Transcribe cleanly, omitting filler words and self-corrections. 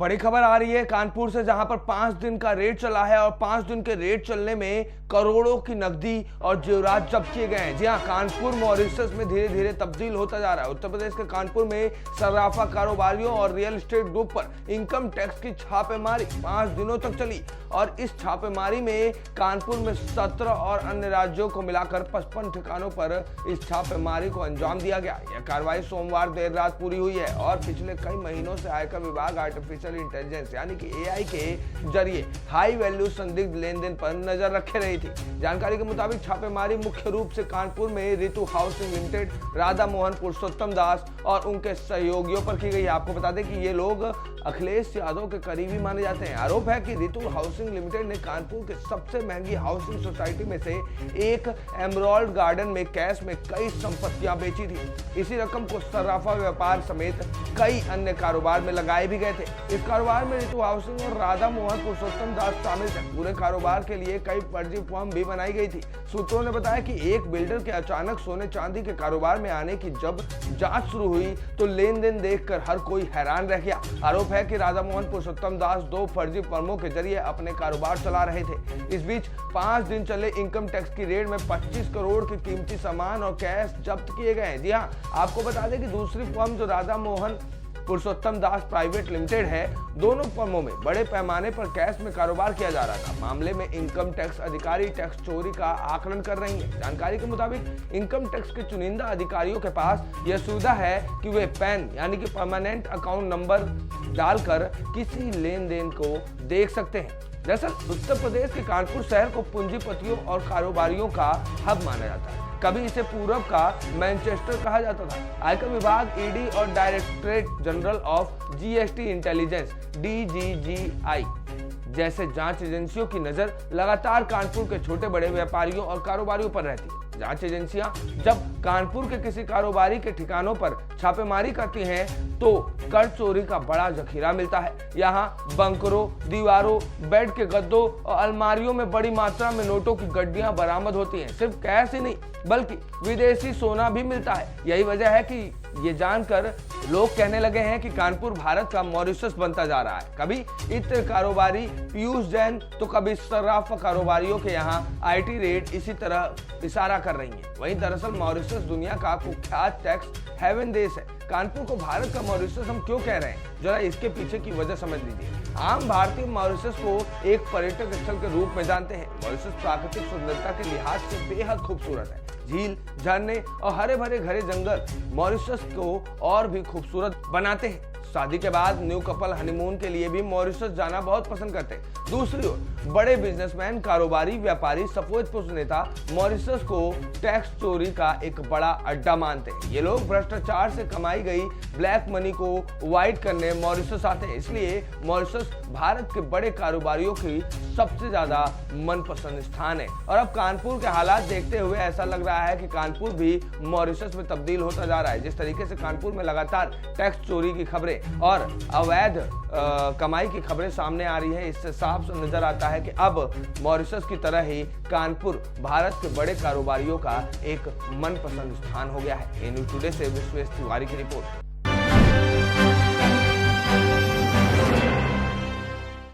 बड़ी खबर आ रही है कानपुर से, जहां पर 5 दिन का रेड चला है और 5 दिन के रेड चलने में करोड़ों की नकदी और जेवरात जब्त किए गए हैं। जी हां, कानपुर मॉरिशस में धीरे धीरे तब्दील होता जा रहा है। उत्तर प्रदेश के कानपुर में सर्राफा कारोबारियों और रियल एस्टेट ग्रुप पर इनकम टैक्स की छापेमारी 5 दिनों तक चली और इस छापेमारी में कानपुर में 17 और अन्य राज्यों को मिलाकर 55 ठिकानों पर इस छापेमारी को अंजाम दिया गया। यह कार्रवाई सोमवार देर रात पूरी हुई है और पिछले कई महीनों से आयकर विभाग आर्टिफिशियल इंटेलिजेंस यानी कि एआई के जरिए हाई वैल्यू संदिग्ध लेन देन पर नजर रखे रही थी। जानकारी के मुताबिक छापेमारी मुख्य रूप से कानपुर में रितु हाउसिंग लिमिटेड, राधा मोहन पुरुषोत्तम दास और उनके सहयोगियों पर की गई है। आपको बता दें कि ये लोग अखिलेश यादव के करीबी माने जाते हैं। आरोप है कि रितु हाउसिंग लिमिटेड ने कानपुर के सबसे महंगी हाउसिंग सोसाइटी में से एक एमराल्ड गार्डन में कैश में कई संपत्तियां बेची थी। इसी रकम को सर्राफा व्यापार समेत कई अन्य कारोबार में लगाए भी गए थे। इस कारोबार में रितु हाउसिंग और राधा मोहन पुरुषोत्तम दास शामिल थे। पूरे कारोबार के लिए कई फर्जी फॉर्म भी बनाई गई थी। सूत्रों ने बताया कि एक बिल्डर के अचानक सोने चांदी के कारोबार में आने की जब जांच शुरू हुई तो लेन देन देखकर हर कोई हैरान रह गया। आरोप है कि राधा मोहन पुरुषोत्तम दास 2 फर्जी फर्मों के जरिए अपने कारोबार चला रहे थे। इस बीच 5 दिन चले इनकम टैक्स की रेड में 25 करोड़ की कीमती सामान और कैश जब्त किए गए हैं। जी हाँ, आपको बता दें कि दूसरी फर्म जो राधा मोहन पुरुषोत्तम दास प्राइवेट लिमिटेड है, दोनों फर्मों में बड़े पैमाने पर कैश में कारोबार किया जा रहा था। मामले में इनकम टैक्स अधिकारी टैक्स चोरी का आकलन कर रही है। जानकारी के मुताबिक इनकम टैक्स के चुनिंदा अधिकारियों के पास यह सुविधा है कि वे पैन यानी कि परमानेंट अकाउंट नंबर डालकर किसी लेन देन को देख सकते हैं। दरअसल उत्तर प्रदेश के कानपुर शहर को पूंजीपतियों और कारोबारियों का हब माना जाता है। कभी इसे पूरब का मैनचेस्टर कहा जाता था। आयकर विभाग, ईडी और directorate general of GST intelligence DGGI जैसे जांच एजेंसियों की नजर लगातार कानपुर के छोटे बड़े व्यापारियों और कारोबारियों पर रहती है। जांच एजेंसियां जब कानपुर के किसी कारोबारी के ठिकानों पर छापेमारी करती हैं तो कर चोरी का बड़ा जखीरा मिलता है। यहाँ बंकरों, दीवारों, बेड के गद्दों और अलमारियों में बड़ी मात्रा में नोटों की गड्डियां बरामद होती हैं। सिर्फ कैश ही नहीं बल्कि विदेशी सोना भी मिलता है। यही वजह है कि ये जानकर लोग कहने लगे हैं कि कानपुर भारत का मॉरिशस बनता जा रहा है। कभी इत्र कारोबारी पीयूष जैन तो कभी सर्राफा कारोबारियों के यहाँ आईटी रेड इसी तरह इशारा कर रही है। वहीं दरअसल मॉरिशस दुनिया का कुख्यात टैक्स हेवन देश है। कानपुर को भारत का मॉरिशस हम क्यों कह रहे हैं, जरा इसके पीछे की वजह समझ लीजिए। आम भारतीय मॉरिशस को एक पर्यटक स्थल के रूप में जानते हैं। मॉरिशस प्राकृतिक सुंदरता के लिहाज से बेहद खूबसूरत है। झील, झरने और हरे भरे घने जंगल मॉरिशस को और भी खूबसूरत बनाते हैं। शादी के बाद न्यू कपल हनीमून के लिए भी मॉरिशस जाना बहुत पसंद करते हैं। दूसरी ओर बड़े बिजनेसमैन, कारोबारी, व्यापारी, सफेदपोश नेता मॉरिशस को टैक्स चोरी का एक बड़ा अड्डा मानते हैं। ये लोग भ्रष्टाचार से कमाई गई ब्लैक मनी को वाइट करने मॉरिशस आते हैं। इसलिए मॉरिशस भारत के बड़े कारोबारियों की सबसे ज्यादा मनपसंद स्थान है। और अब कानपुर के हालात देखते हुए ऐसा लग रहा है कि कानपुर भी मॉरिशस में तब्दील होता जा रहा है। जिस तरीके से कानपुर में लगातार टैक्स चोरी की खबरें और अवैध कमाई की खबरें सामने आ रही है, इससे साफ नजर आता है कि अब मॉरिशस की तरह ही कानपुर भारत के बड़े कारोबारियों का एक मनपसंद स्थान हो गया है। न्यूज़ टुडे से विश्वेश तिवारी की रिपोर्ट।